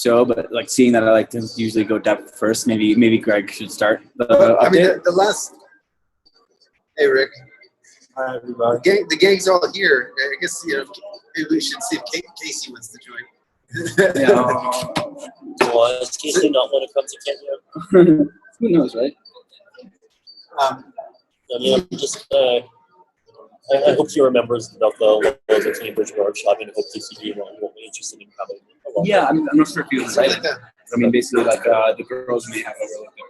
But like seeing that I like to usually go depth first, maybe Greg should start the I mean, update. the last. Hey, Rick. Hi, everybody. The gang's all here. I guess maybe we should see if Casey wants to join. Does Casey not want to come to Kenya? Who knows, right? I mean, I'm just. I hope he remembers about the Cambridge workshop and hope that he will be interested in coming. Yeah, I'm not sure if he was right. I mean, basically, like the girls may have overlooked it.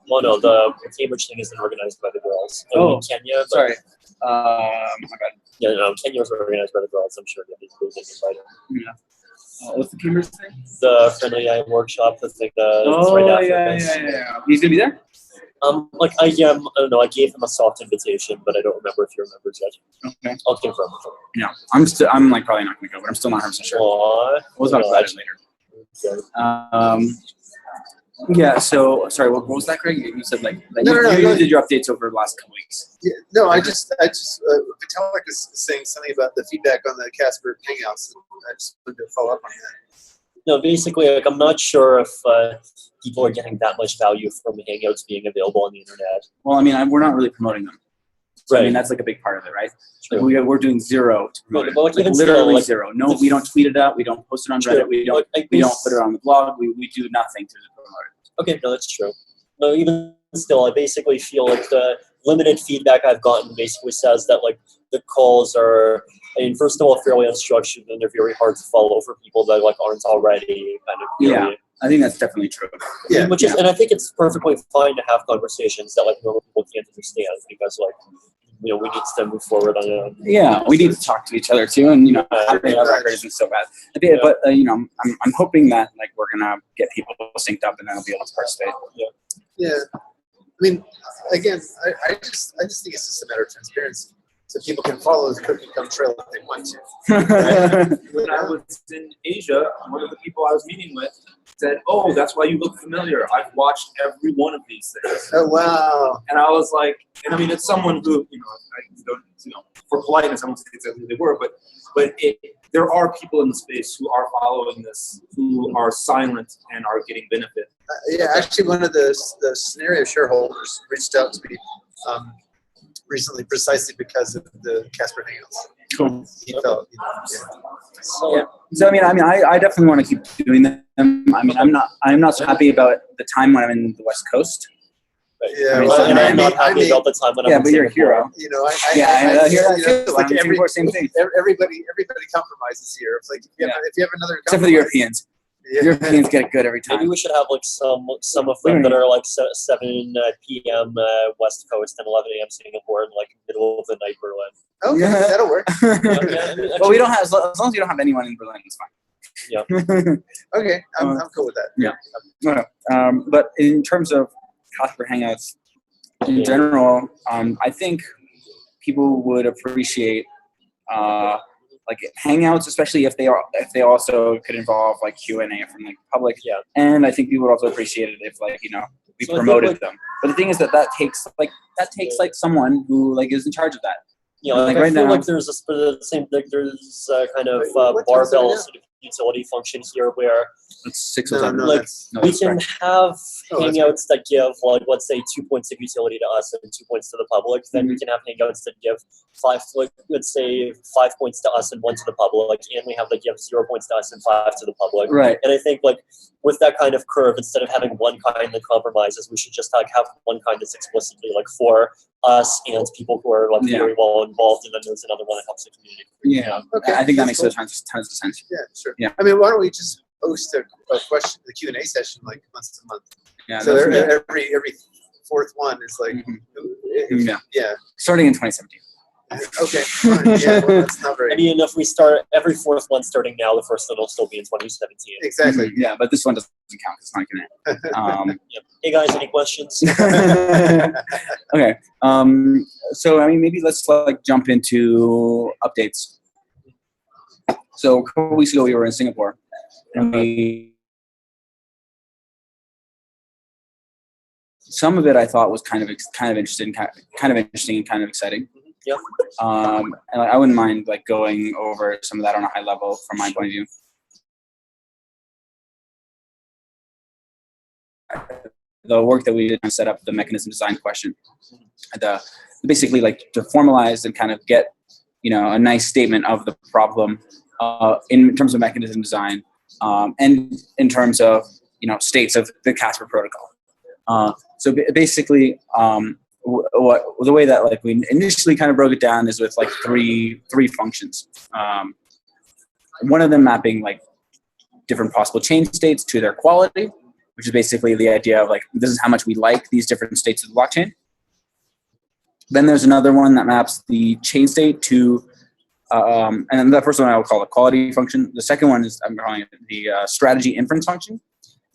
Well, no, the Cambridge thing isn't organized by the girls. In Kenya. Sorry. My bad. Yeah, no, Kenya was organized by the girls. I'm sure that they didn't invite him. Yeah. What's the Cambridge thing? The Friendly Eye workshop. That's like yeah. He's gonna be there. I don't know. I gave him a soft invitation, but I don't remember if he remembers yet. Okay. I'll confirm. Yeah, I'm like probably not gonna go, but I'm still not 100% sure. We'll talk about it later. Okay. Yeah. So sorry. What was that, Greg? You said like No, you did your updates over the last couple weeks. Yeah, no, I just Vitalik is saying something about the feedback on the Casper hangouts. And I just wanted to follow up on that. No, basically, like I'm not sure if people are getting that much value from Hangouts being available on the internet. Well, I mean, we're not really promoting them. So, Right. I mean, that's like a big part of it, right? Like we're doing zero to promote it. But Like, literally zero. No, we don't tweet it out. We don't post it on Reddit. We don't put it on the blog. We do nothing to promote it. Okay, no, that's true. No, even still, I basically feel like the limited feedback I've gotten basically says that like the calls are, I mean, first of all, fairly unstructured and they're very hard to follow for people that like aren't already kind of. Yeah, I think that's definitely true. Yeah, and I think it's perfectly fine to have conversations that like normal people can't understand because like we need to move forward on it. Yeah, we need to talk to each other too, and having a record isn't so bad. But I'm hoping that like we're gonna get people synced up and then they'll be able to participate. Yeah. I mean, again, I just think it's just a matter of transparency. So people can follow the cookie come trail if they want to. Right? When I was in Asia, one of the people I was meeting with said, "Oh, that's why you look familiar. I've watched every one of these things." Oh, wow. And I was like, and I mean, it's someone who, I don't, for politeness, I won't say exactly who they were, but there are people in the space who are following this, who are silent and are getting benefit. Yeah, actually, one of the scenario shareholders reached out to me recently precisely because of the Casper hangouts. Cool. He felt, So I definitely want to keep doing them. I mean, I'm not so happy about the time when I'm in the West Coast. Yeah, I'm not happy about the time when I'm but you're a hero. Like same thing. Everybody compromises here. It's like if you have another, except for the Europeans. Yeah. Europeans get it good every time. Maybe we should have like some of them that are like 7 p.m. West Coast and 11 a.m. Singapore and like middle of the night Berlin. Okay, that'll work. But we don't have, as long as you don't have anyone in Berlin, it's fine. Yeah. Okay, I'm cool with that. Yeah. But in terms of Casper Hangouts in general, I think people would appreciate like Hangouts, especially if they also could involve like Q&A from like public. Yeah. And I think people would also appreciate it if we promoted them. But the thing is that takes someone who like is in charge of that. Like right now, like there's there's kind of barbell sort of utility function here where it's 6 we can have hangouts that give like let's say 2 points of utility to us and 2 points to the public. Then we can have hangouts that give 5 points to us and 1 to the public, and we have that give 0 points to us and 5 to the public. Right. And I think like with that kind of curve, instead of having one kind that compromises, we should just like have one kind that's explicitly like for us and people who are like very well involved, and then there's another one that helps the community. Yeah. Okay. I think that makes tons of sense. Yeah, sure. Yeah. I mean, why don't we just host a question, the Q&A session like once a month? Yeah. So every fourth one is like, starting in 2017. Okay. Fine. Yeah, well, that's not very. I mean, if we start every fourth one starting now, the first one will still be in 2017. Exactly. Yeah, but this one doesn't count. It's not going to. Hey guys, any questions? Okay. So I mean, maybe let's like jump into updates. So a couple weeks ago, we were in Singapore, and some of it I thought was kind of interesting and kind of exciting. Yep. And I wouldn't mind like going over some of that on a high level from my point of view. The work that we did to set up the mechanism design question, basically like to formalize and kind of get, a nice statement of the problem in terms of mechanism design, and in terms of, states of the Casper protocol. So basically, the way that like we initially kind of broke it down is with like three functions. One of them mapping like different possible chain states to their quality, which is basically the idea of like, this is how much we like these different states of the blockchain. Then there's another one that maps the chain state to, and the first one I will call the quality function. The second one is, I'm calling it the strategy inference function.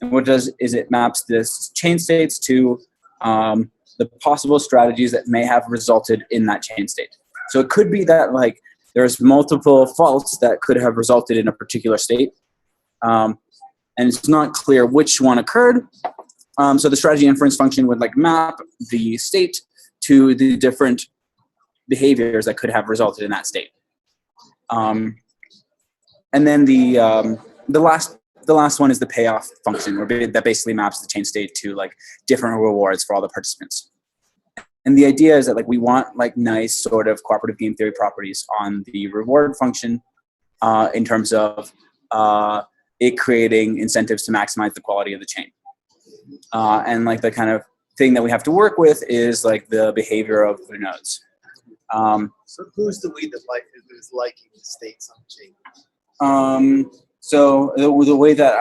And what it does is it maps this chain states to the possible strategies that may have resulted in that chain state. So it could be that like there's multiple faults that could have resulted in a particular state. And it's not clear which one occurred. So the strategy inference function would like map the state to the different behaviors that could have resulted in that state. And then the last one is the payoff function, that basically maps the chain state to like different rewards for all the participants. And the idea is that like we want like nice sort of cooperative game theory properties on the reward function in terms of it creating incentives to maximize the quality of the chain. And like the kind of thing that we have to work with is like the behavior of the nodes. So who's the lead that is liking the states on the chain? So the way that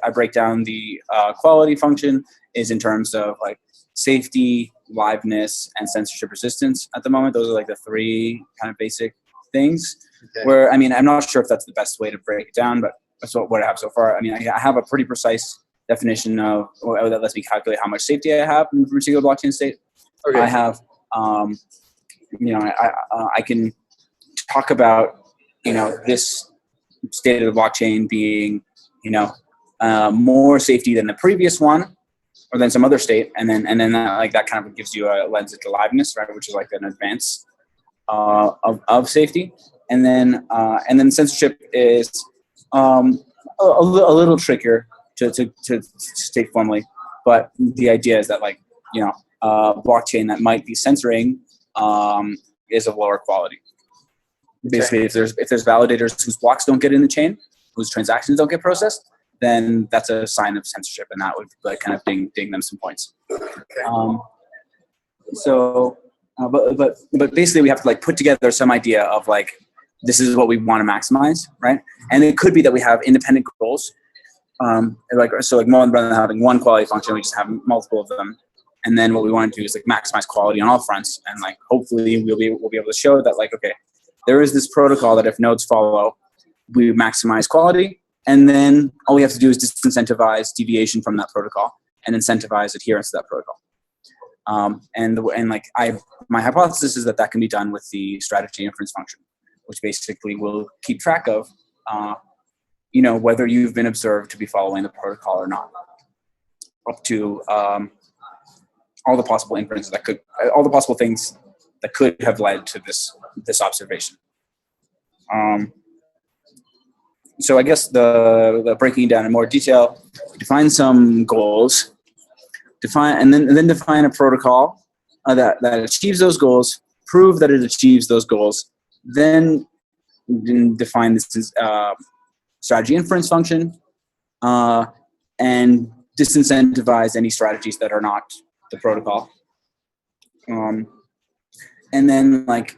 I break down the quality function is in terms of like safety, liveness, and censorship resistance. At the moment, those are like the three kind of basic things. Okay. Where I'm not sure if that's the best way to break it down, but that's what I have so far. I have a pretty precise definition of that lets me calculate how much safety I have in a particular blockchain state. Okay. I have, I can talk about, this state of the blockchain being, more safety than the previous one, or than some other state, and then that kind of gives you a lens into liveness, right, which is like an advance of safety, and then censorship is a little trickier to state formally, but the idea is that like blockchain that might be censoring is of lower quality. Basically, if there's validators whose blocks don't get in the chain, whose transactions don't get processed, then that's a sign of censorship, and that would like kind of ding them some points. But basically, we have to like put together some idea of like this is what we want to maximize, right? And it could be that we have independent goals, like more than having one quality function, we just have multiple of them. And then what we want to do is like maximize quality on all fronts, and like hopefully we'll be able to show that like okay, there is this protocol that if nodes follow, we maximize quality, and then all we have to do is disincentivize deviation from that protocol and incentivize adherence to that protocol. My hypothesis is that can be done with the strategy inference function, which basically will keep track of, whether you've been observed to be following the protocol or not, up to all the possible inferences all the possible things that could have led to this observation. So I guess the breaking down in more detail, define some goals, and then define a protocol that achieves those goals, prove that it achieves those goals, then define this strategy inference function, and disincentivize any strategies that are not the protocol. And then like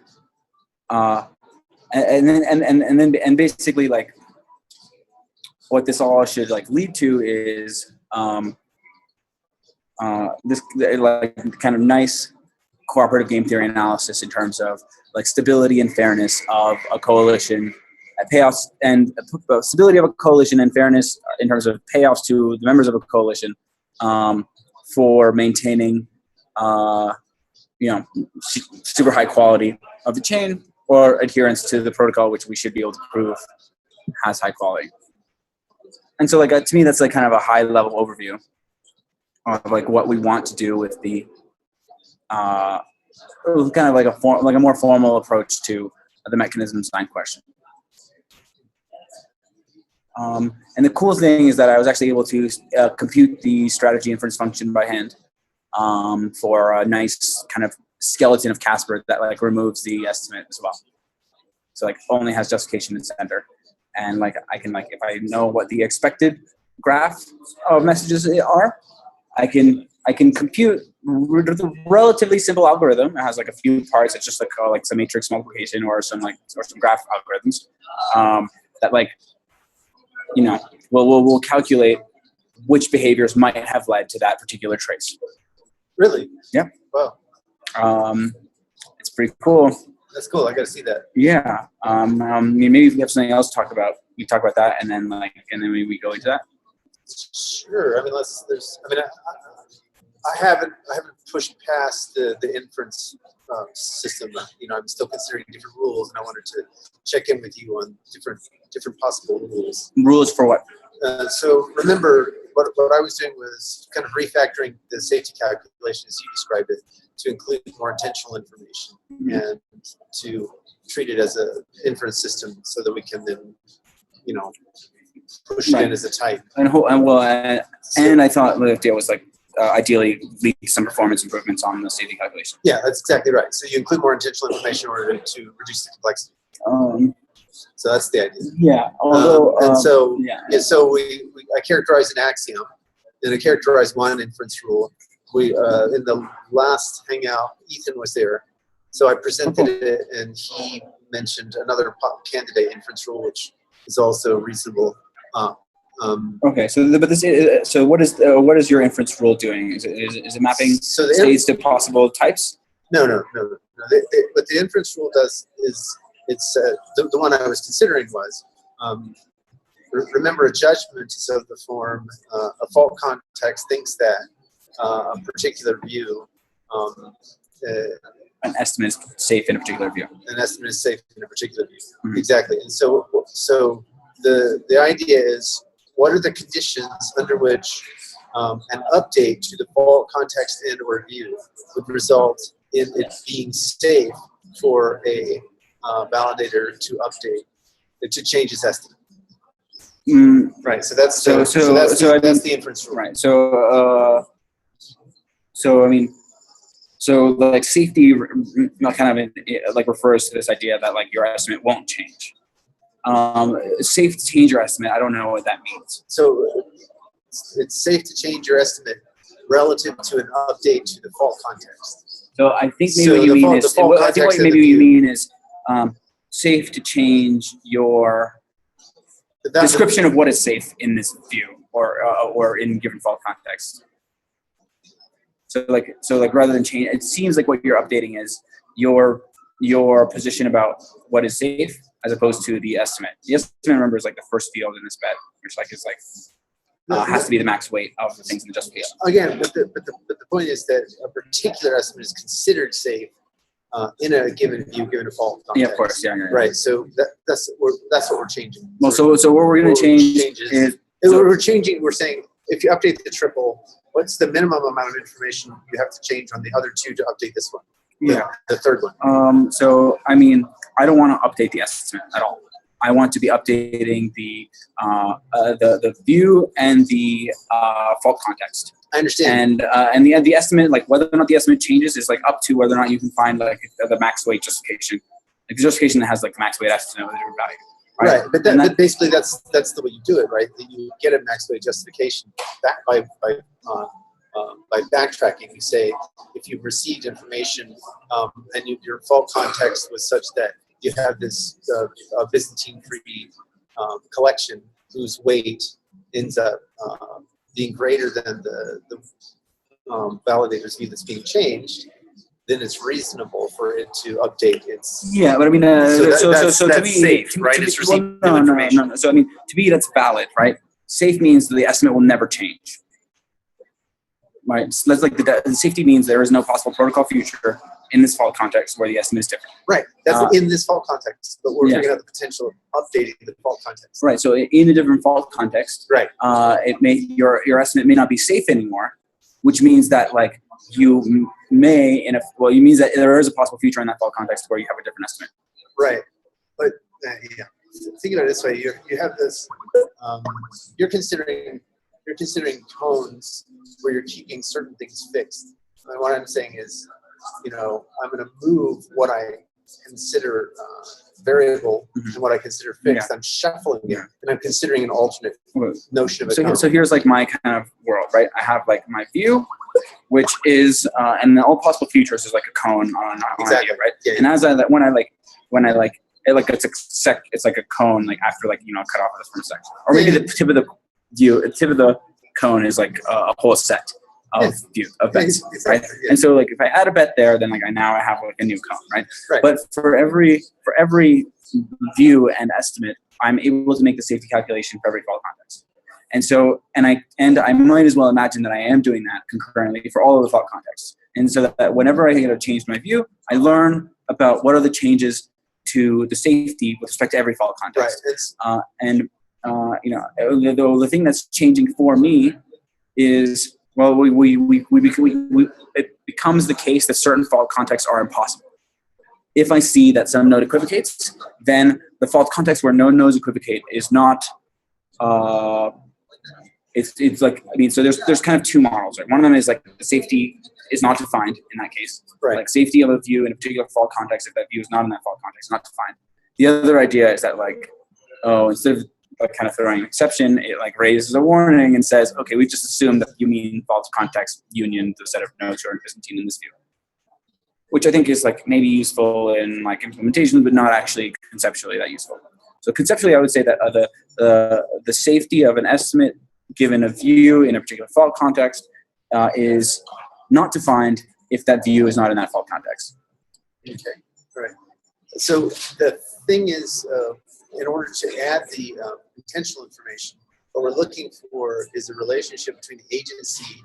and basically like what this all should like lead to is this like kind of nice cooperative game theory analysis in terms of like stability and fairness of a coalition, payoffs, and stability of a coalition and fairness in terms of payoffs to the members of a coalition for maintaining super high quality of the chain, or adherence to the protocol, which we should be able to prove has high quality. And so like to me that's like kind of a high level overview of like what we want to do with the it was kind of like a more formal approach to the mechanism sign question. And the cool thing is that I was actually able to compute the strategy inference function by hand for a nice kind of skeleton of Casper that like removes the estimate as well. So like only has justification in center, and like I can like if I know what the expected graph of messages are, I can compute the relatively simple algorithm. It has like a few parts. It's just like some matrix multiplication or some graph algorithms that like will calculate which behaviors might have led to that particular trace. Really? Yeah. Wow. It's pretty cool. That's cool. I got to see that. Yeah. Maybe if we have something else to talk about, we talk about that, and then maybe we go into that. Sure. I mean, I haven't pushed past the inference system. I'm still considering different rules, and I wanted to check in with you on different possible rules. Rules for what? So remember, what I was doing was kind of refactoring the safety calculation as you described it to include more intentional information and to treat it as an inference system so that we can then, push it in as a type. And I thought the idea was ideally lead to some performance improvements on the safety calculation. Yeah, that's exactly right. So you include more intentional information in order to reduce the complexity. So that's the idea. Yeah. So I characterized an axiom, and I characterized one inference rule. We in the last hangout, Ethan was there, so I presented it, and he mentioned another candidate inference rule, which is also reasonable. Okay, so what is your inference rule doing? Is it mapping states to possible types? No. What the inference rule does is the one I was considering was remember a judgment is of the form a fault context thinks that a particular view an estimate is safe in a particular view. An estimate is safe in a particular view. Mm-hmm. Exactly. And so the idea is, what are the conditions under which an update to the fault context and or view would result in it being safe for a validator to update, to change its estimate? Right. So that's the inference rule. Right. So like safety kind of refers to this idea that like your estimate won't change. It's safe to change your estimate. I don't know what that means. So it's safe to change your estimate relative to an update to the fault context. So I think maybe what you mean is safe to change your description of what is safe in this view or in given fault context. So rather than change, it seems like what you're updating is your position about what is safe as opposed to the estimate. The estimate, remember, is like the first field in this bet, which has to be the max weight of the things in the just field. Again, but the point is that a particular estimate is considered safe in a given view, given a fault context. Yeah, of course. Yeah. Right. So that's what we're changing. Well, so what we're going to change is we're changing. We're saying if you update the triple, what's the minimum amount of information you have to change on the other two to update this one? Yeah. The third one. So I mean, I don't want to update the estimate at all. I want to be updating the view and the fault context. I understand. And the estimate, like whether or not the estimate changes, is like up to whether or not you can find like the max weight justification, like the justification that has like max weight estimate with a different value. Right, but basically that's the way you do it, right? You get a max weight justification back by backtracking. You say if you've received information and your fault context was such that you have this Byzantine-free collection whose weight ends up being greater than the validator's view that's being changed, then it's reasonable for it to update its. Yeah, but I mean, that's to me, safe, right? It's receiving new information. No. So I mean, to me, that's valid, right? Safe means that the estimate will never change, right? So that's like the safety means there is no possible protocol future in this fault context where the estimate is different. Right. That's in this fault context, but we're figuring out the potential of updating the fault context. Right. So in a different fault context, right, your estimate may not be safe anymore, which means that like you may, it means that there is a possible future in that fault context where you have a different estimate. Right, but yeah. Think about it this way: you have this. You're considering tones where you're keeping certain things fixed. And what I'm saying is, I'm going to move what I consider variable and what I consider fixed. I'm shuffling it, and I'm considering an alternate notion of a cone. So here's like my kind of world, right? I have like my view, which is, and all possible futures is like a cone on a view, right? Yeah, and as it's like a cone, like after like cut off this from a section, or maybe the tip of the cone is like a whole set of bets, right? Yeah. And so like if I add a bet there, then like I have like a new cone, right? But for every view and estimate, I'm able to make the safety calculation for every fault context. And so I might as well imagine that I am doing that concurrently for all of the fault contexts. And so that whenever I get a change to my view, I learn about what are the changes to the safety with respect to every fault context. Right. The thing that's changing for me is, well, it becomes the case that certain fault contexts are impossible. If I see that some node equivocates, then the fault context where no nodes equivocate is not. It's like, so there's kind of two models, right? One of them is like the safety is not defined in that case. Right. Like safety of a view in a particular fault context, if that view is not in that fault context, not defined. The other idea is that like, instead of like kind of throwing an exception, it like raises a warning and says, okay, we just assume that you mean fault context union the set of nodes or in Byzantine in this view. Which I think is like maybe useful in like implementation, but not actually conceptually that useful. So conceptually, I would say that the safety of an estimate given a view in a particular fault context is not defined if that view is not in that fault context. Okay, all right. So the thing is, in order to add the potential information, what we're looking for is a relationship between the agency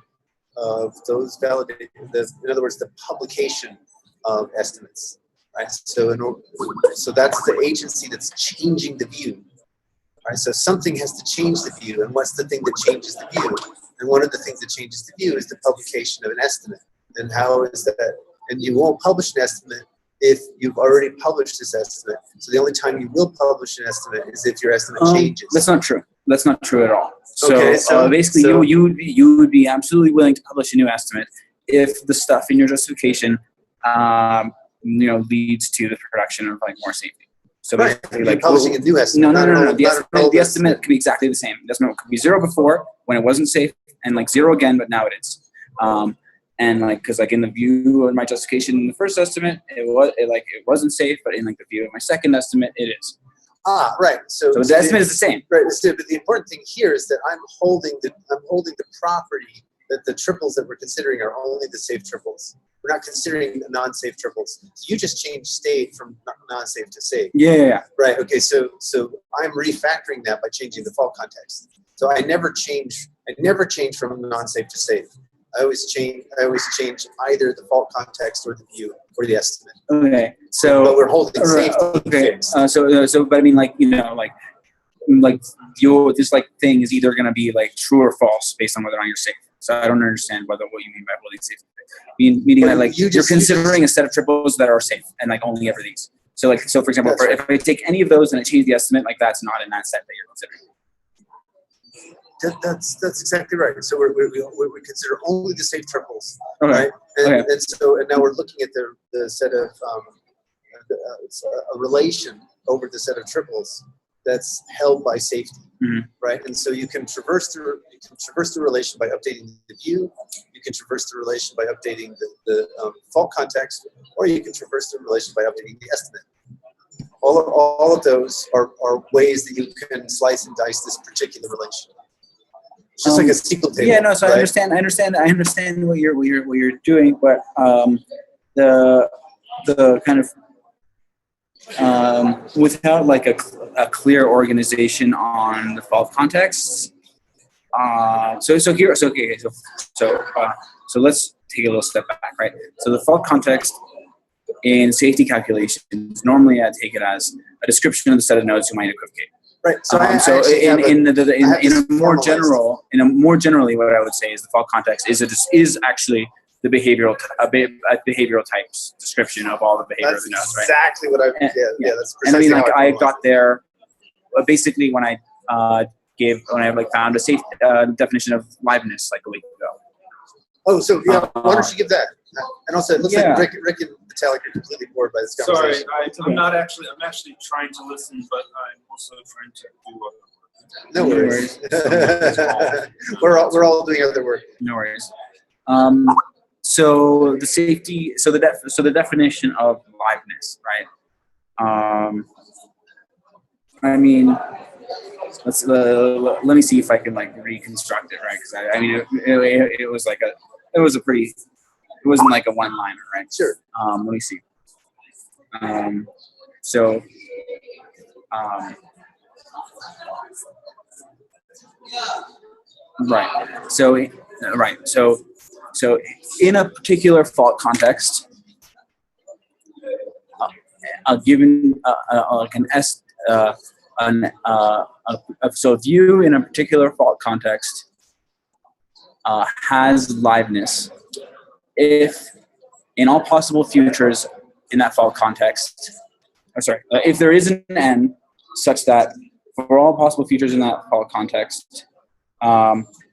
of those validated, in other words, the publication of estimates, right? So that's the agency that's changing the view, right? So something has to change the view, and what's the thing that changes the view? And one of the things that changes the view is the publication of an estimate. And how is that? And you won't publish an estimate if you've already published this estimate. So the only time you will publish an estimate is if your estimate changes. That's not true. That's not true at all. Okay, so basically, you would be absolutely willing to publish a new estimate if the stuff in your justification, leads to the production of like more safety. So basically, like publishing a new estimate. No. The estimate could be exactly the same. The estimate could be 0 before when it wasn't safe, and like 0 again, but now it is. And like, because like in the view of my justification in the first estimate, it wasn't safe, but in like the view of my second estimate, it is. Ah, right. So the estimate is the same. Right. So, but the important thing here is that I'm holding the property that the triples that we're considering are only the safe triples. We're not considering the non-safe triples. So you just changed state from non-safe to safe. Yeah. Right. Okay. So I'm refactoring that by changing the fault context. So I never change from non-safe to safe. I always change either the fault context or the view or the estimate. Okay. So but we're holding safety. Okay. But I mean, like, this like thing is either going to be like true or false based on whether or not you're safe. So I don't understand what you mean by holding safe. Meaning that like you're considering a set of triples that are safe and like only ever these. So for example, if I take any of those and I change the estimate, like that's not in that set that you're considering. That's exactly right. So we consider only the safe triples, okay. Right? And now we're looking at the set of a relation over the set of triples that's held by safety, right? And so you can traverse the relation by updating the view. You can traverse the relation by updating the fault context, or you can traverse the relation by updating the estimate. All of those are ways that you can slice and dice this particular relation. It's just like a SQL table. Yeah, no. So right? I understand what you're doing, but the kind of without like a clear organization on the fault contexts. So let's take a little step back, right? So the fault context in safety calculations, normally I take it as a description of the set of nodes who might equivocate. Right. So, in a more generally, what I would say is the fault context is actually the behavioral types description of all the behavior of the nodes, right? Exactly what I. Yeah. That's and I mean, precisely like how I formalized got it. there basically when I found a safe definition of liveness like a week ago. Oh, so yeah. Why don't you give that? And also, it looks like Rick and Vitalik are completely bored by this Sorry, conversation. I'm actually trying to listen, but I'm also trying to do No worries. we're all doing other work. No worries. So the safety, so the definition of liveness, right? I mean, let me see if I can like reconstruct it, right? Because I mean, it wasn't like a one-liner, right? Sure. Let me see. So in a particular fault context, so a view in a particular fault context has liveness if in all possible futures in that fault context, if there is an n such that for all possible futures in that fault context,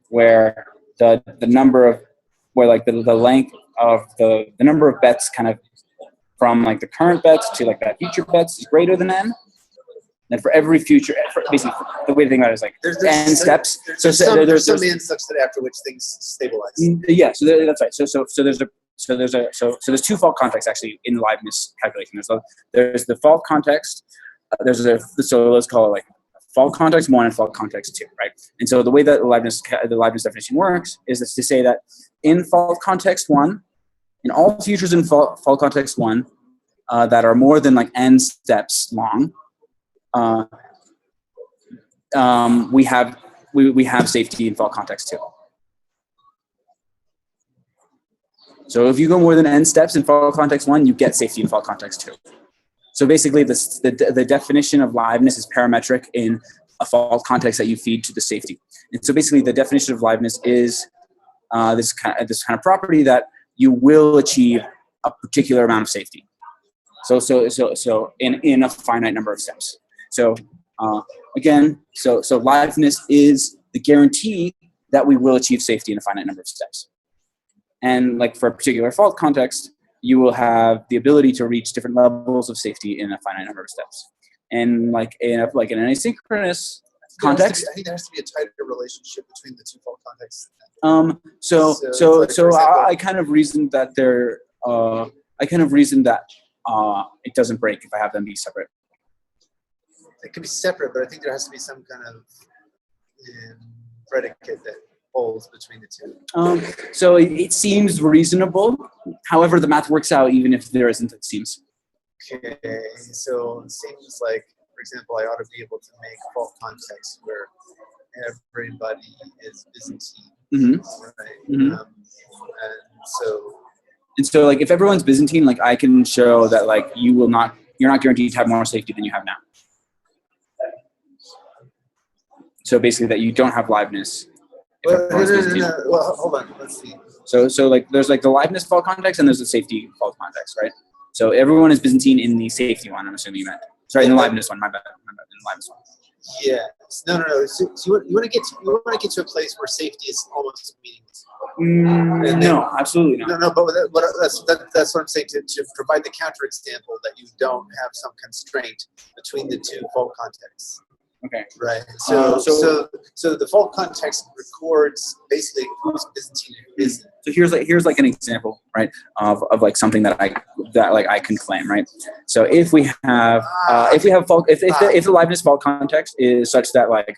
where the number of the length of the number of bets kind of from like the current bets to like that future bets is greater than n. Then for every future, basically the way to think about it is like n steps. There's some n such that after which things stabilize. Yeah, that's right. So there's two fault contexts actually in the liveness calculation. There's the fault context. So let's call it like fault context 1 and fault context 2, right? And so the way that the Liveness definition works is to say that in fault context 1, in all futures in fault context 1 that are more than like n steps long, we have safety in fault context 2. So if you go more than n steps in fault context 1, you get safety in fault context 2. So basically, the definition of liveness is parametric in a fault context that you feed to the safety. And so basically, the definition of liveness is this kind of property that you will achieve a particular amount of safety. So in a finite number of steps. So again, so liveness is the guarantee that we will achieve safety in a finite number of steps. And like for a particular fault context, you will have the ability to reach different levels of safety in a finite number of steps. And like in an asynchronous context, I think there has to be a tighter relationship between the two fault contexts. So I kind of reasoned that it doesn't break if I have them be separate. It can be separate, but I think there has to be some kind of predicate that holds between the two. So it seems reasonable. However, the math works out even if there isn't, it seems. Okay, so it seems like, for example, I ought to be able to make a fault context where everybody is Byzantine, right? Mm-hmm. And so like if everyone's Byzantine, like I can show that like you're not guaranteed to have more safety than you have now. So basically that you don't have liveness. No. Well, hold on. Let's see. So like there's like the liveness fault context and there's the safety fault context, right? So everyone is Byzantine in the safety one. I'm assuming you meant. Sorry, in the liveness one. My bad. In the liveness one. Yeah. No. So you want to get to a place where safety is almost meaningless. No, absolutely not. No. But that's what I'm saying. To provide the counterexample that you don't have some constraint between the two fault contexts. Okay. Right. So the fault context records basically who's Byzantine and who isn't. So here's like an example, right, of like something that I can claim, right? So if the liveness fault context is such that like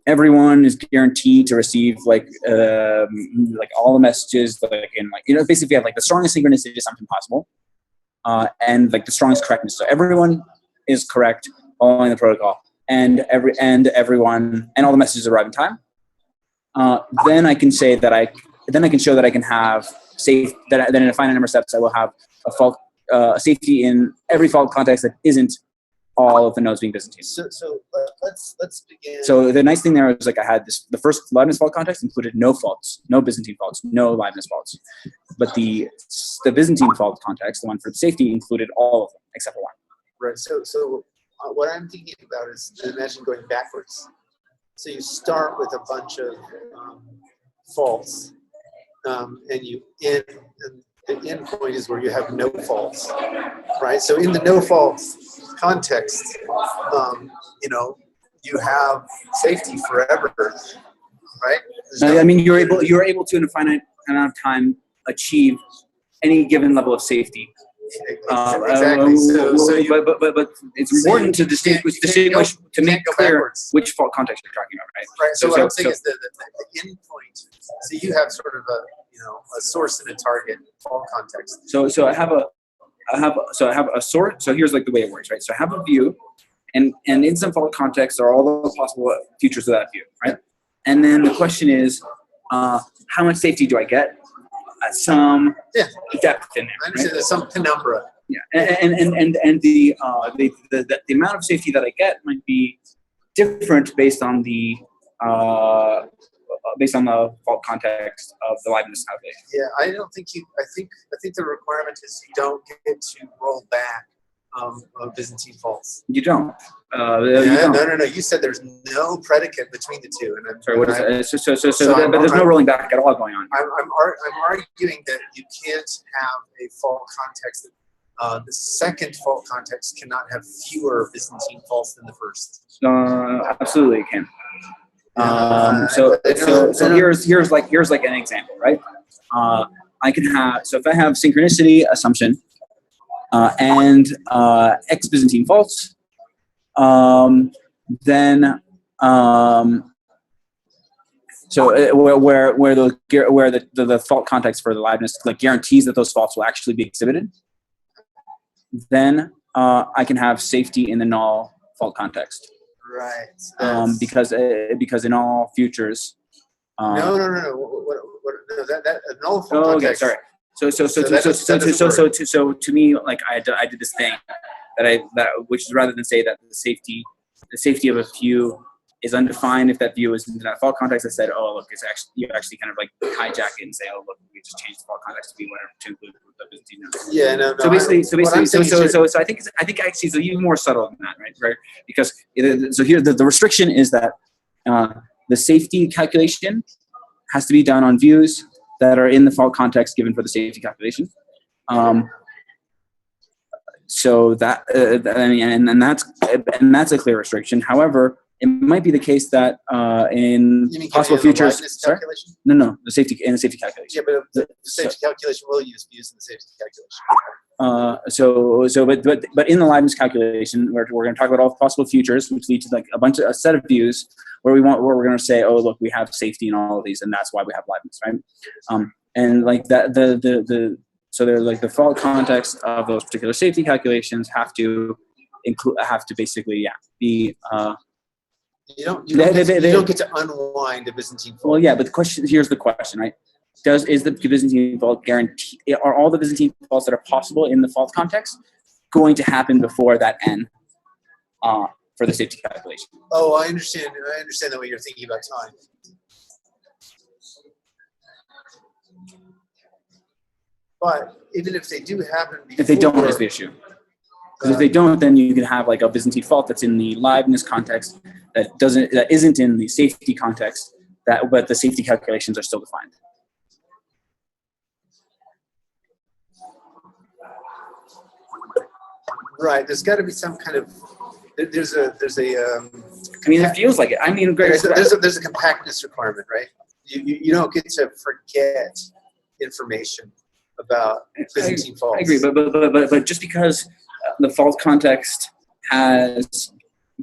everyone is guaranteed to receive like all the messages basically have like the strongest synchronicity is something possible, and like the strongest correctness. So everyone is correct following the protocol. And everyone and all the messages arrive in time. Then I can say that I can show that I can have that in a finite number of steps I will have a fault safety in every fault context that isn't all of the nodes being Byzantine. So let's begin. So the nice thing there is like I had this, the first Liveness fault context included no faults, no Byzantine faults, no Liveness faults. But the Byzantine fault context, the one for the safety, included all of them except for one. Right. So what I'm thinking about is imagine going backwards. So you start with a bunch of faults, and you end. And the end point is where you have no faults, right? So in the no faults context, you have safety forever, right? I mean, you're able to in a finite amount of time achieve any given level of safety. Exactly. But it's important to distinguish to make clear which fault context you're talking about, right? Right. So what I'm saying is the end point. So you have sort of a source and a target fault context. So I have a source. So here's like the way it works, right? So I have a view, and in some fault context are all the possible features of that view, right? And then the question is, how much safety do I get at some depth in there? I understand. Right? There's some penumbra. Yeah, and the amount of safety that I get might be different based on the fault context of the Liveness calculation. Yeah, I don't think you. I think the requirement is you don't get to roll back Byzantine faults. You don't. No. You said there's no predicate between the two, and I'm sorry. What is it? But there's no rolling back at all going on. I'm arguing that you can't have a fault context. The second fault context cannot have fewer Byzantine faults than the first. Absolutely, it can. So here's like an example, right? I can have, so if I have synchronicity assumption and X Byzantine faults, then where the fault context for the Liveness like guarantees that those faults will actually be exhibited, then I can have safety in the null fault context. Right. Because in all futures. No. That null fault context. Okay, sorry. So to me, like I did this thing which is rather than say that the safety of a view is undefined if that view is in that fault context. I said, oh look, you actually kind of like hijack it and say, oh look, we just changed the fault context to be whatever to include the Byzantine nodes. Yeah, no. So I think actually it's even more subtle than that, right? Because so here the restriction is that the safety calculation has to be done on views that are in the fault context given for the safety calculation. So that and that's a clear restriction. However, it might be the case that in possible futures, the safety calculation. Yeah, but the safety calculation will use views in the safety calculation. But in the Liveness calculation, we're going to talk about all possible futures, which lead to like a set of views where we're going to say, oh look, we have safety in all of these, and that's why we have Liveness, right? And like that so they're like the fault context of those particular safety calculations have to basically be. You don't get to unwind a Byzantine fault. Well, yeah, but here's the question, right? Is the Byzantine fault guarantee? Are all the Byzantine faults that are possible in the fault context going to happen before that n for the safety calculation? Oh, I understand the way you're thinking about time. But even if they do happen before, if they don't, is the issue. Because if they don't, then you can have like a Byzantine fault that's in the Liveness context that isn't in the safety context, but the safety calculations are still defined. Right. There's got to be some kind of there's a. I mean, it feels like it. I mean, there's a compactness requirement, right? You don't get to forget information about Byzantine faults. I agree, but just because the fault context has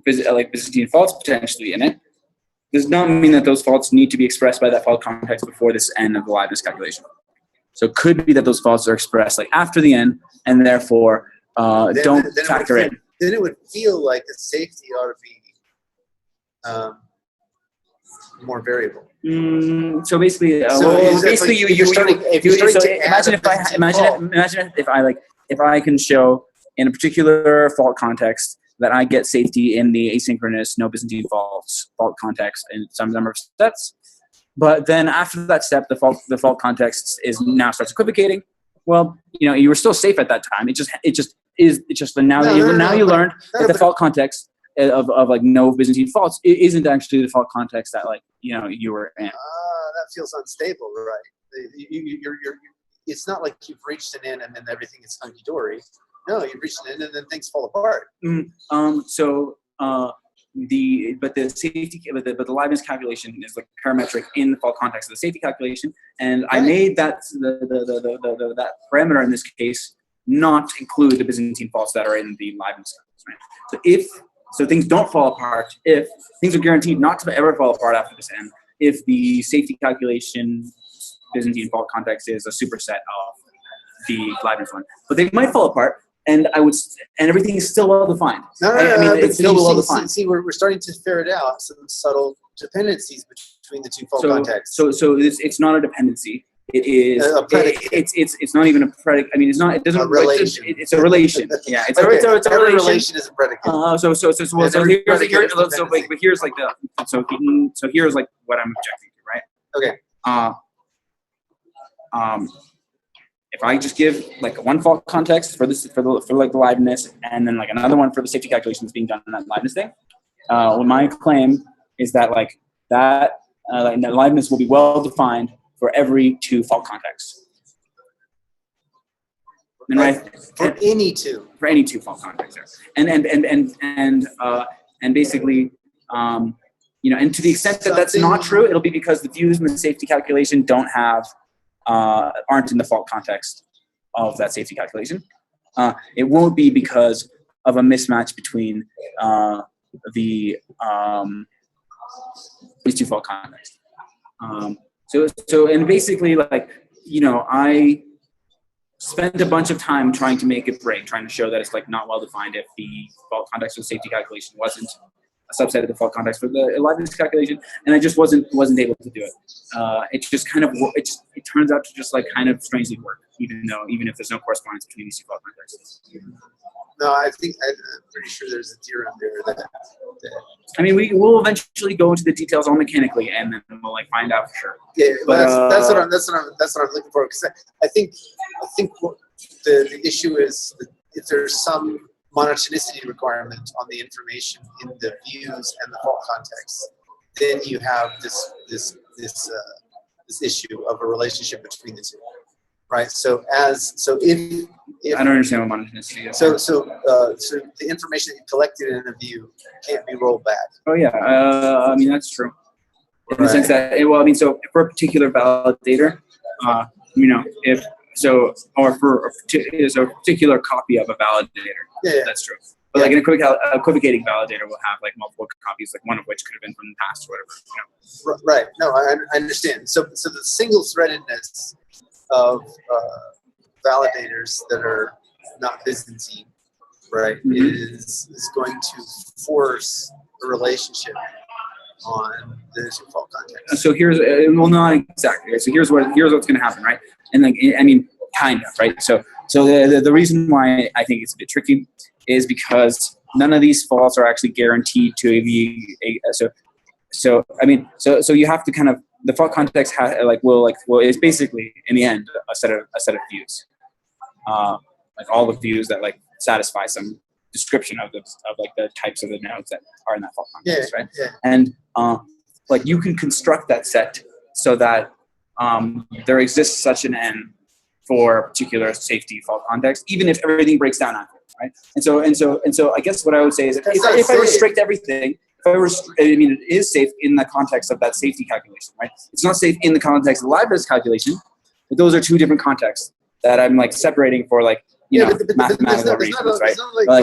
Byzantine faults potentially in it, does not mean that those faults need to be expressed by that fault context before this end of the Liveness calculation. So it could be that those faults are expressed like after the end, and therefore don't factor in. Then it would feel like the safety ought to be more variable. So basically, imagine if I can show in a particular fault context that I get safety in the asynchronous no Byzantine fault context in some number of steps. But then after that step, the fault context now starts equivocating. Well, you were still safe at that time. It just now you learned that the fault context of like no Byzantine faults isn't actually the fault context that you were in. That feels unstable, right? It's not like you've reached an end and then everything is hunky dory. No, you've reached an end and then things fall apart. The safety, but the Liveness calculation is like parametric in the fault context of the safety calculation, and I made that that parameter in this case not include the Byzantine faults that are in the Liveness calculation. Right? So things don't fall apart, if things are guaranteed not to ever fall apart after this end, if the safety calculation Byzantine fault context is a superset of the Liveness one, but they might fall apart. And everything is still well defined. It's still well defined. See, we're starting to ferret out some subtle dependencies between the two fault contexts. So it's not a dependency. It is a predicate. It's not even a predicate. I mean, it's not. It doesn't. A relation. It's a relation. Yeah, it's a Every relation. relation is a predicate. Here's like here's like what I'm objecting to, right? Okay. If I just give like one fault context for like the Liveness, and then like another one for the safety calculation that's being done in that Liveness thing, my claim is that the Liveness will be well defined for every two fault contexts. For any two fault contexts, and basically, and to the extent that that's not true, it'll be because the views in the safety calculation aren't in the fault context of that safety calculation. It won't be because of a mismatch between these two fault contexts. And basically, I spent a bunch of time trying to make it break, trying to show that it's not well defined if the fault context of the safety calculation wasn't a subset of the fault context for the Liveness calculation, and I just wasn't able to do it. It just kind of it turns out to just kind of strangely work, even if there's no correspondence between these two fault contexts. No, I'm pretty sure there's a theorem there that I mean, we'll eventually go into the details all mechanically, and then we'll find out for sure. Yeah, but that's what I'm looking for, because I think what the issue is that if there's some monotonicity requirement on the information in the views and the fault context, then you have this issue of a relationship between the two, right? So if I don't understand what monotonicity is. So the information that you collected in a view can't be rolled back. Oh yeah, I mean that's true. In the sense that, so for a particular validator, for a particular copy of a validator, that's true. But an equivocating validator will have multiple copies, one of which could have been from the past or whatever. Right. No, I understand. So the single-threadedness of validators that are not Byzantine, right, is going to force a relationship on the two fault context. So here's not exactly. So here's what's going to happen, right? And kind of, right? So the reason why I think it's a bit tricky is because none of these faults are actually guaranteed to be so you have to kind of, the fault context is basically in the end a set of views, all the views that satisfy some description of the types of the nodes that are in that fault context, right? Yeah. And you can construct that set so that there exists such an N for a particular safety fault context, even if everything breaks down after, right? And so I guess what I would say is if I restrict everything, it is safe in the context of that safety calculation, right? It's not safe in the context of the Liveness calculation, but those are two different contexts that I'm separating for mathematical reasons, right? There's not a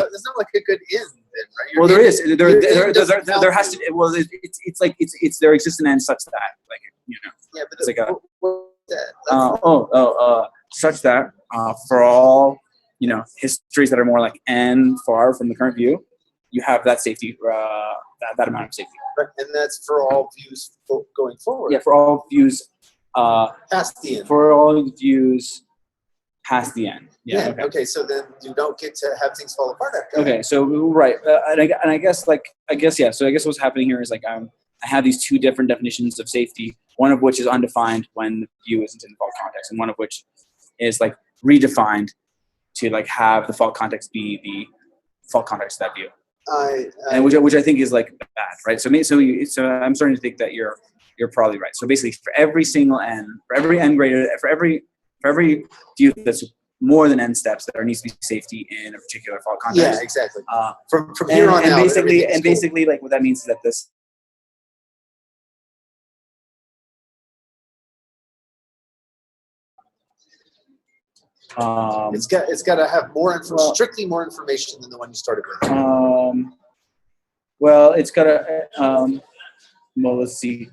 good end, then, right? Well, there is. There has to be. Well, it's there exists an end such that Yeah, but it's such that for all histories that are more n far from the current view, you have that safety, that amount of safety. Right, and that's for all views going forward. Yeah, for all views past the end. For all views past the end. Yeah. Okay. So then you don't get to have things fall apart after that. Okay. So right, and I guess yeah. So I guess what's happening here is like I have these two different definitions of safety. One of which is undefined when the view isn't in the fault context, and one of which is like redefined to like have the fault context be the fault context of that view. And which I think is like bad, right? So I'm starting to think that you're probably right. So basically, for every single n, for every n greater, for every view that's more than n steps, there needs to be safety in a particular fault context. Yeah, exactly. From here on out, basically, like what that means is that this. It's got to have strictly more information than the one you started with. Well, it's got to. Well, let's see.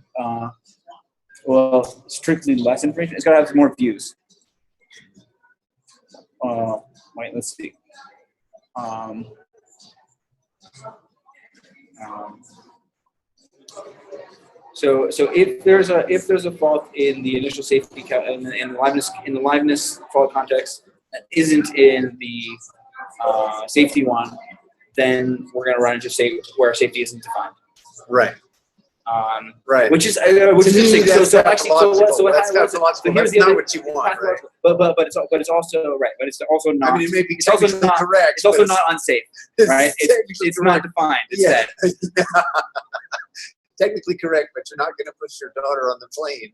Well, strictly less information. It's got to have more views. Wait, let's see. So if there's a fault in the initial safety in the liveness fault context that isn't in the safety one, then we're going to run into where safety isn't defined. Right. Right. Which is interesting. That's not what you want, right? But it's also right. But it's also not. I mean, it may be it's also not correct. It's also not unsafe, right? It's not defined. It's said. Technically correct, but you're not going to push your daughter on the plane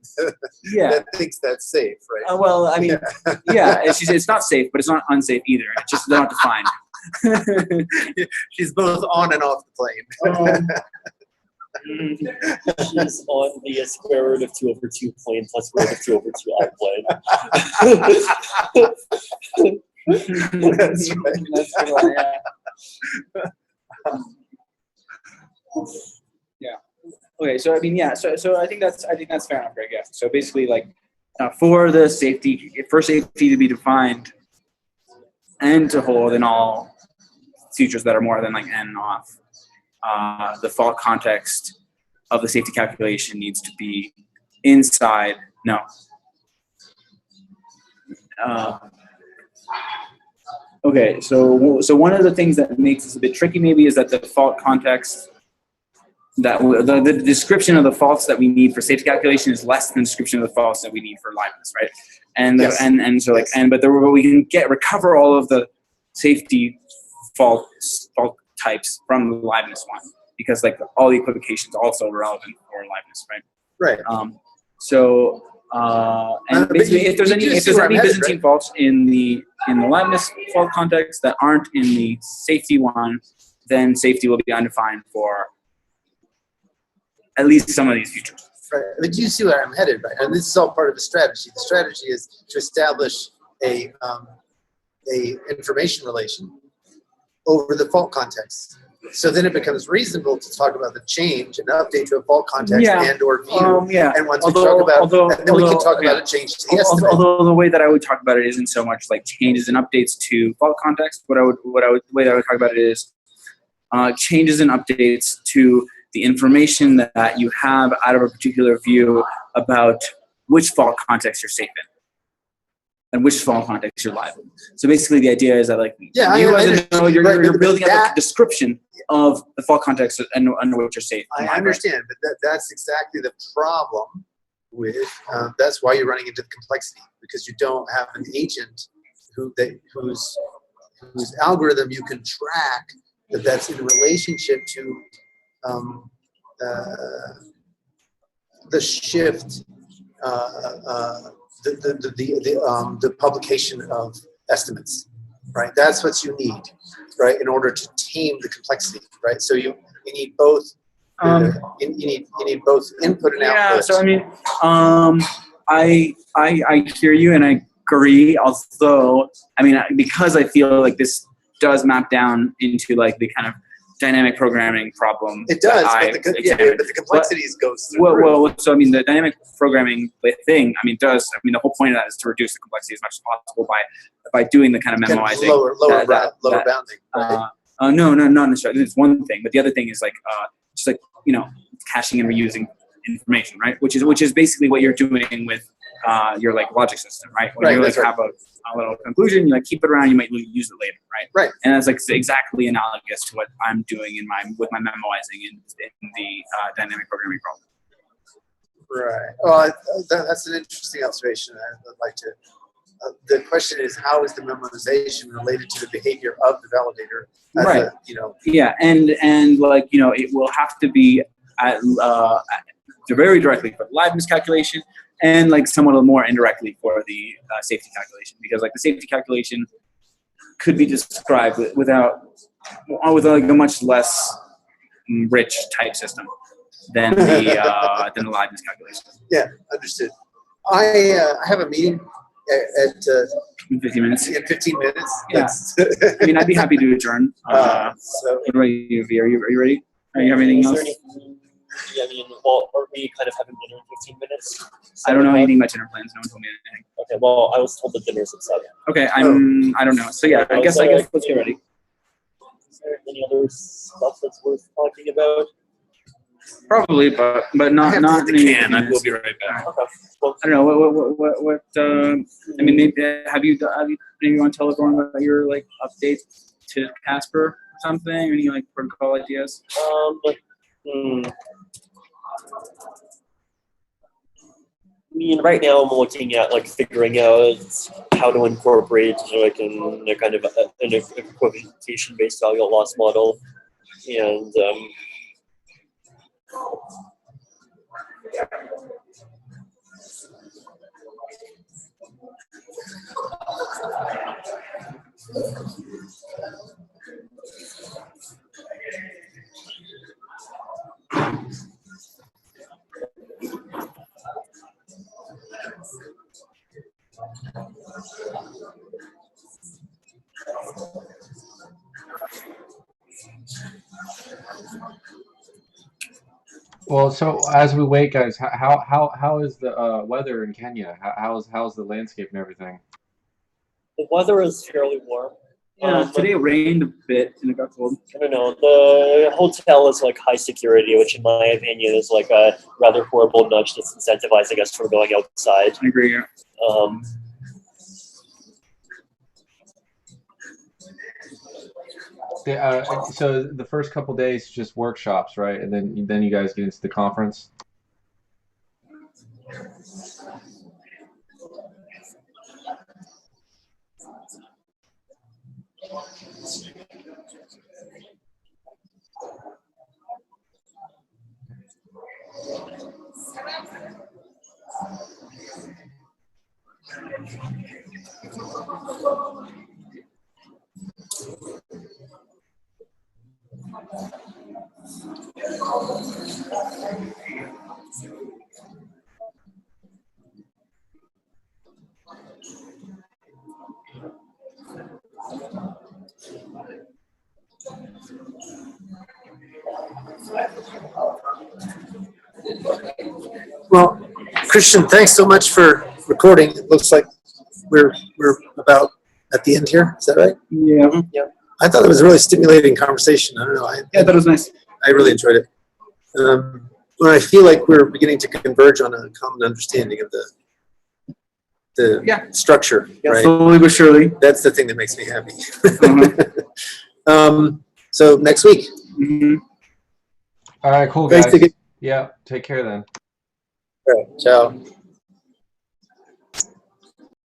that thinks that's safe, right? Well, I mean, yeah, it's not safe, but it's not unsafe either. It's just not defined. She's both on and off the plane. She's on the square root of 2/2 plane plus square root of 2/2 I plane. That's right. That's right, yeah. Okay, so I mean, yeah, so I think that's fair enough, Greg. Yeah. So basically, like, for safety to be defined and to hold in all features that are more than like n off, the fault context of the safety calculation needs to be inside. No. Okay, so one of the things that makes this a bit tricky maybe is that the fault context, that the description of the faults that we need for safety calculation is less than the description of the faults that we need for liveness, right? And yes. But we can recover all of the safety fault types from the liveness one, because like all the equivocations are also relevant for liveness, right? Right. Basically, if there's any Byzantine faults in the liveness fault context that aren't in the safety one, then safety will be undefined for at least some of these features. Right. But you see where I'm headed, right? And this is all part of the strategy. The strategy is to establish a information relation over the fault context. So then it becomes reasonable to talk about the change and update to a fault context and or view. And once we talk about then we can talk about a change to the estimate. Although the way that I would talk about it isn't so much like changes and updates to fault context. The way that I would talk about it is changes and updates to the information that you have out of a particular view about which fault context you're safe in and which fault context you're live in. So basically the idea is that like you're building up a description of the fault context under which you're safe. I understand, but that's exactly the problem with, that's why you're running into the complexity, because you don't have an agent whose algorithm you can track that's in relationship to the shift, the publication of estimates, right? That's what you need, right, in order to tame the complexity, right? So you need both. You need both input and output. Yeah. So I mean, I hear you and I agree. Although I mean, because I feel like this does map down into like the kind of dynamic programming problem. It does, but the complexities goes through. Well, so I mean, the dynamic programming thing, I mean, the whole point of that is to reduce the complexity as much as possible by doing the kind of memoizing, lower bounding. Right? No, not necessarily. It's one thing, but the other thing is like just like caching and reusing information, right? Which is basically what you're doing with your like logic system, right? When you like have a little conclusion. You like keep it around. You might use it later, right? Right. And that's like exactly analogous to what I'm doing with my memoizing in the dynamic programming problem. Right. Well, that's an interesting observation. I'd like to. The question is, how is the memoization related to the behavior of the validator? Right. Yeah, and like it will have to be very directly for the liveness calculation, and like somewhat more indirectly for the safety calculation, because like the safety calculation could be described with like a much less rich type system than the liveness calculation. Yeah, understood. I have a meeting at 15 minutes. in 15 minutes. Yeah. I mean, I'd be happy to adjourn. So What about you, V? Are you ready? Are you have anything Is else? there anything, I mean, well, are we kind of having dinner in 15 minutes? I don't know anything about dinner plans. No one told me anything. Okay, well, I was told the dinner's at 7. Okay, I don't know. So yeah, I guess let's get ready. Is there any other stuff that's worth talking about? Probably, but I not have not. to hit the any- can. I will be right back. Okay. Well, I don't know what. I mean, maybe have you want to tell everyone about your like updates to Casper or something? Any like protocol ideas? I mean, right now I'm looking at like figuring out how to incorporate like in a kind of an equivocation-based value loss model, and Well, so as we wait, guys, how is the weather in Kenya? How's the landscape and everything? the weather is fairly warm. Yeah, today it rained a bit and it got cold. I don't know. The hotel is like high security, which in my opinion is like a rather horrible nudge that's incentivizing us from going outside. I agree. Yeah. So the first couple days just workshops, right? And then you guys get into the conference. Well, Christian, thanks so much for recording. It looks like we're about at the end here. Is that right? Yeah. I thought it was a really stimulating conversation. I don't know. Yeah, that was nice. I really enjoyed it. When I feel like we're beginning to converge on a common understanding of the structure, right? Slowly but surely. That's the thing that makes me happy. Uh-huh. So next week. Mm-hmm. All right, cool, guys. Thanks again. Yeah, take care then. All right, ciao.